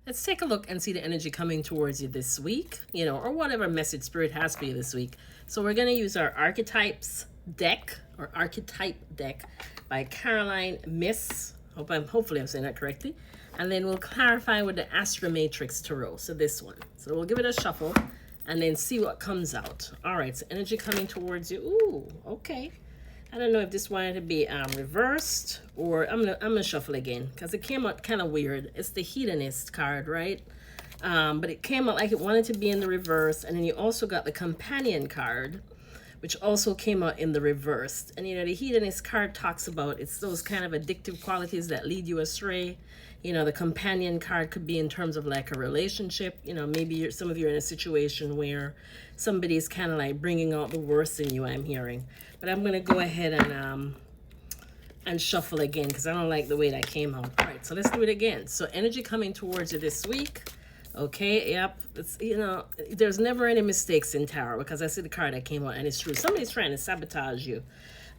Let's take a look and see the energy coming towards you this week, or whatever message Spirit has for you this week. So we're going to use our archetypes deck or archetype deck by Caroline Miss. Hopefully I'm saying that correctly. And then we'll clarify with the Astro Matrix Tarot. So this one. So we'll give it a shuffle and then see what comes out. All right, so energy coming towards you. Ooh, okay. I don't know if this wanted to be reversed, or I'm gonna shuffle again because it came out kind of weird. It's the Hedonist card, right? But it came out like it wanted to be in the reverse, and then you also got the Companion card, which also came out in the reverse. And the Hedonist card talks about it's those kind of addictive qualities that lead you astray. The Companion card could be in terms of like a relationship. Maybe some of you are in a situation where somebody's kind of like bringing out the worst in you, I'm hearing. But I'm going to go ahead and shuffle again because I don't like the way that came out. All right, so let's do it again. So energy coming towards you this week. Okay, yep. It's, there's never any mistakes in tarot because I see the card that came out and it's true. Somebody's trying to sabotage you.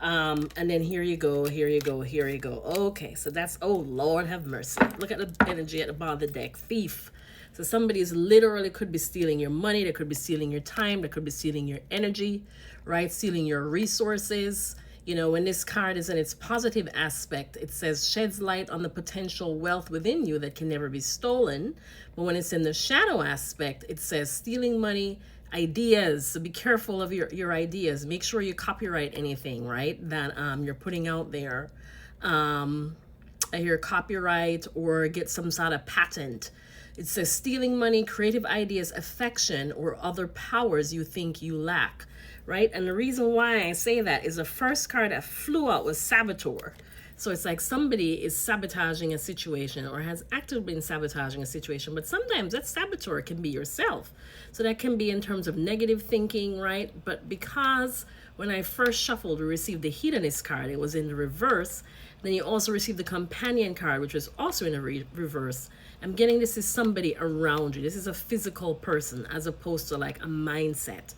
And then here you go. Okay, so that's, oh, Lord have mercy. Look at the energy at the bottom of the deck. Thief. So somebody's literally could be stealing your money. They could be stealing your time. They could be stealing your energy, right? Stealing your resources. When this card is in its positive aspect, it says sheds light on the potential wealth within you that can never be stolen. But when it's in the shadow aspect, it says stealing money, ideas. So be careful of your ideas. Make sure you copyright anything, right, that you're putting out there. Your copyright or get some sort of patent. It says stealing money, creative ideas, affection, or other powers you think you lack, right? And the reason why I say that is the first card that flew out was Saboteur. So it's like somebody is sabotaging a situation or has actively been sabotaging a situation, but sometimes that saboteur can be yourself. So that can be in terms of negative thinking, right? But because when I first shuffled, we received the Hedonist card, it was in the reverse. Then you also received the Companion card, which was also in the reverse. I'm getting this is somebody around you. This is a physical person as opposed to like a mindset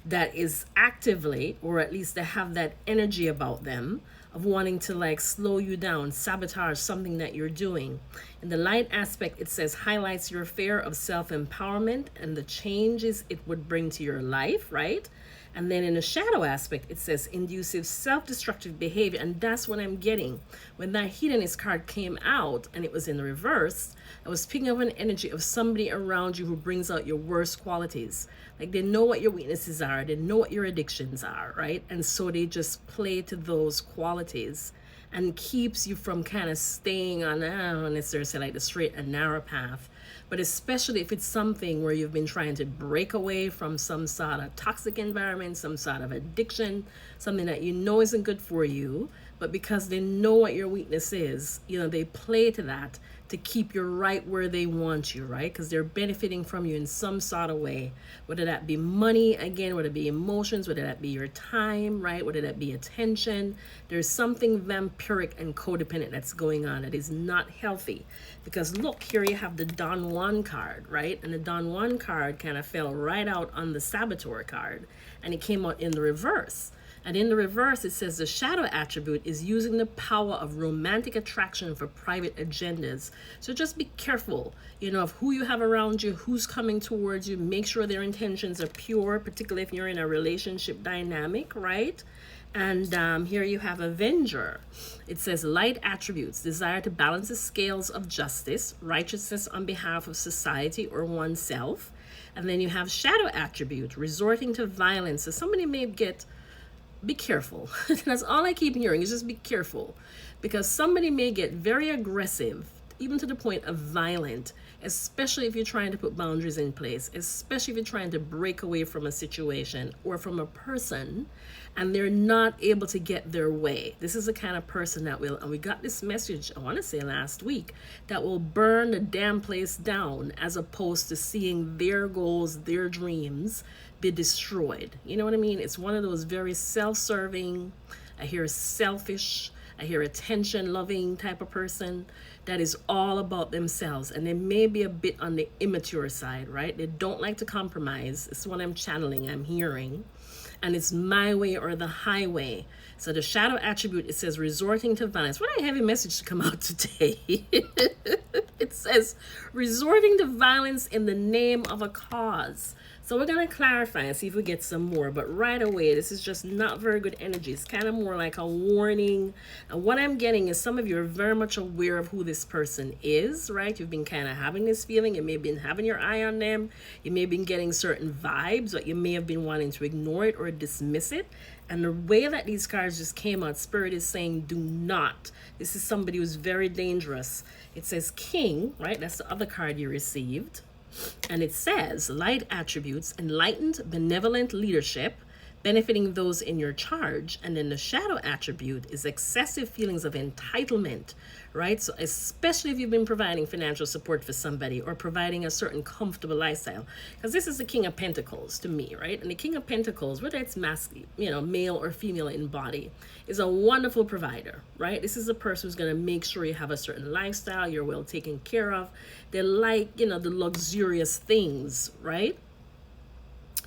that is actively, or at least they have that energy about them of wanting to like slow you down, sabotage something that you're doing. In the light aspect, it says highlights your fear of self-empowerment and the changes it would bring to your life, right? And then in the shadow aspect, it says inducive self-destructive behavior. And that's what I'm getting. When that Hedonist card came out and it was in the reverse, I was picking up an energy of somebody around you who brings out your worst qualities. Like they know what your weaknesses are. They know what your addictions are, right? And so they just play to those qualities and keeps you from kind of staying on, I don't necessarily say like the straight and narrow path, but especially if it's something where you've been trying to break away from some sort of toxic environment, some sort of addiction, something that you know isn't good for you, but because they know what your weakness is, they play to that to keep you right where they want you, right? Because they're benefiting from you in some sort of way, whether that be money, again, whether it be emotions, whether that be your time, right? Whether that be attention. There's something vampiric and codependent that's going on that is not healthy. Because look, here you have the Don Juan card, right? And the Don Juan card kind of fell right out on the Saboteur card, and it came out in the reverse. And in the reverse, it says the shadow attribute is using the power of romantic attraction for private agendas. So just be careful, of who you have around you, who's coming towards you. Make sure their intentions are pure, particularly if you're in a relationship dynamic, right? And here you have Avenger. It says light attributes, desire to balance the scales of justice, righteousness on behalf of society or oneself. And then you have shadow attribute, resorting to violence. So somebody may be careful. That's all I keep hearing is just be careful, because somebody may get very aggressive, even to the point of violent, especially if you're trying to put boundaries in place, especially if you're trying to break away from a situation or from a person and they're not able to get their way. This is the kind of person that will, and we got this message, I want to say last week, that will burn the damn place down as opposed to seeing their goals, their dreams be destroyed. You know what I mean? It's one of those very self-serving, I hear selfish, I hear attention loving type of person that is all about themselves, and they may be a bit on the immature side, right? They don't like to compromise. It's what I'm channeling, I'm hearing. And it's my way or the highway. So the shadow attribute, it says resorting to violence. What a heavy message to come out today. It says resorting to violence in the name of a cause. So we're going to clarify and see if we get some more. But right away, this is just not very good energy. It's kind of more like a warning. And what I'm getting is some of you are very much aware of who this person is, right? You've been kind of having this feeling. You may have been having your eye on them. You may have been getting certain vibes, but you may have been wanting to ignore it or dismiss it. And the way that these cards just came out, Spirit is saying, do not. This is somebody who's very dangerous. It says King, right? That's the other card you received. And it says light attributes, enlightened, benevolent leadership, benefiting those in your charge. And then the shadow attribute is excessive feelings of entitlement, right? So especially if you've been providing financial support for somebody or providing a certain comfortable lifestyle, because this is the King of Pentacles to me, right? And the King of Pentacles, whether it's masculine, male or female in body, is a wonderful provider, right? This is a person who's going to make sure you have a certain lifestyle, you're well taken care of. They like, the luxurious things, right?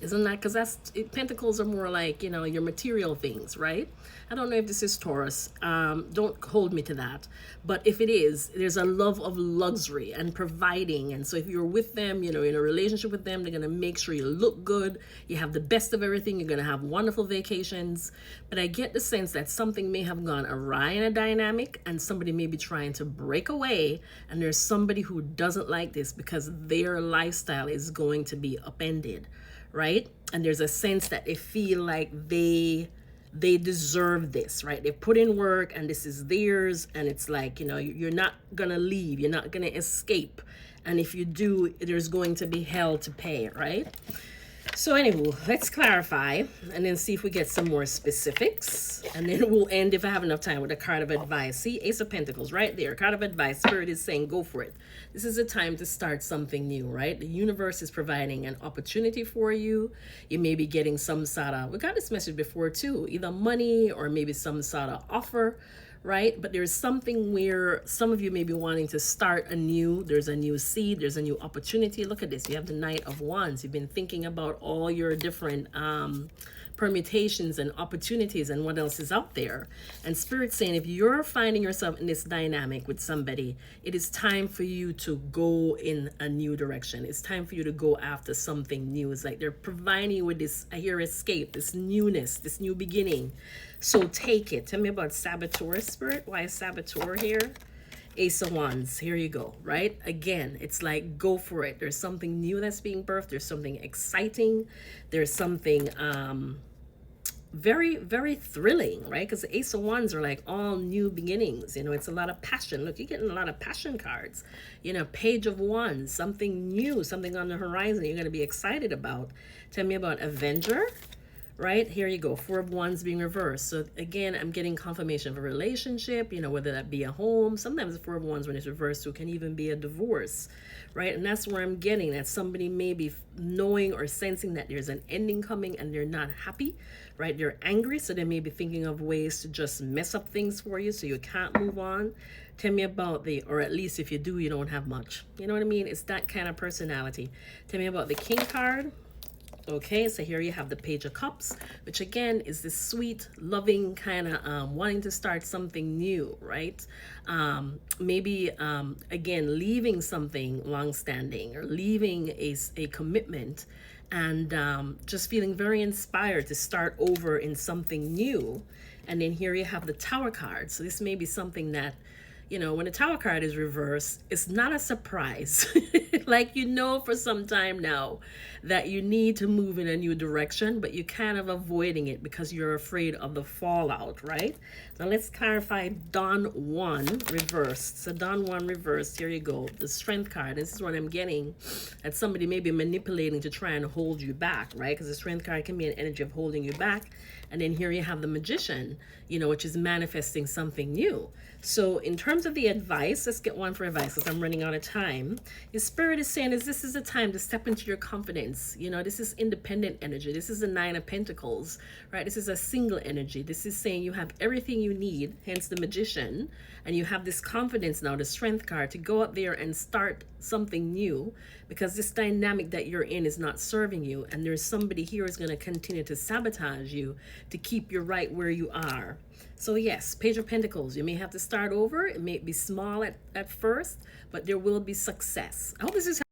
Isn't that, because pentacles are more like, your material things, right? I don't know if this is Taurus. Don't hold me to that. But if it is, there's a love of luxury and providing. And so if you're with them, in a relationship with them, they're going to make sure you look good. You have the best of everything. You're going to have wonderful vacations. But I get the sense that something may have gone awry in a dynamic and somebody may be trying to break away. And there's somebody who doesn't like this because their lifestyle is going to be upended. Right? And there's a sense that they feel like they deserve this, right? They put in work and this is theirs, and it's like, you're not gonna leave, you're not gonna escape, and if you do, there's going to be hell to pay, right? So anyway, let's clarify and then see if we get some more specifics, and then we'll end, if I have enough time, with a card of advice. See, Ace of Pentacles right there, card of advice. Spirit is saying go for it. This is a time to start something new, right? The universe is providing an opportunity for you. You may be getting some sort of, we got this message before too, either money or maybe some sort of offer, right? But there's something where some of you may be wanting to start anew. There's a new seed, there's a new opportunity. Look at this, you have the Knight of Wands. You've been thinking about all your different permutations and opportunities and what else is out there. And Spirit's saying, if you're finding yourself in this dynamic with somebody, it is time for you to go in a new direction. It's time for you to go after something new. It's like they're providing you with this, I hear, escape, this newness, this new beginning. So take it. Tell me about Saboteur, Spirit. Why is Saboteur here? Ace of Wands. Here you go, right? Again, it's like, go for it. There's something new that's being birthed. There's something exciting. There's something very, very thrilling, right? Because the Ace of Wands are like all new beginnings. It's a lot of passion. Look, you're getting a lot of passion cards. Page of Wands, something new, something on the horizon you're going to be excited about. Tell me about Avenger. Right, here you go, Four of Wands being reversed. So again, I'm getting confirmation of a relationship, whether that be a home. Sometimes the Four of Wands, when it's reversed, so it can even be a divorce, right? And that's where I'm getting that somebody may be knowing or sensing that there's an ending coming and they're not happy, right? They're angry, so they may be thinking of ways to just mess up things for you so you can't move on. Tell me about or at least if you do, you don't have much. You know what I mean? It's that kind of personality. Tell me about the King card. Okay, so here you have the Page of Cups, which again is this sweet, loving kind of wanting to start something new, right? Maybe, again, leaving something long-standing or leaving a commitment and just feeling very inspired to start over in something new. And then here you have the Tower card. So this may be something that, when the Tower card is reversed, it's not a surprise. Like, for some time now that you need to move in a new direction, but you're kind of avoiding it because you're afraid of the fallout, right? Now let's clarify Don Juan reversed. So Don Juan reversed, here you go. The Strength card, this is what I'm getting, that somebody may be manipulating to try and hold you back, right? Because the Strength card can be an energy of holding you back. And then here you have the Magician, which is manifesting something new. So in terms of the advice, let's get one for advice because I'm running out of time. Is Spirit is saying is this is the time to step into your confidence. You know, this is independent energy. This is the Nine of Pentacles, right? This is a single energy. This is saying you have everything you need, hence the Magician, and you have this confidence now, the Strength card, to go out there and start something new, because this dynamic that you're in is not serving you, and there's somebody here who's going to continue to sabotage you to keep you right where you are. So yes, Page of Pentacles, you may have to start over. It may be small at first, but there will be success. I hope this is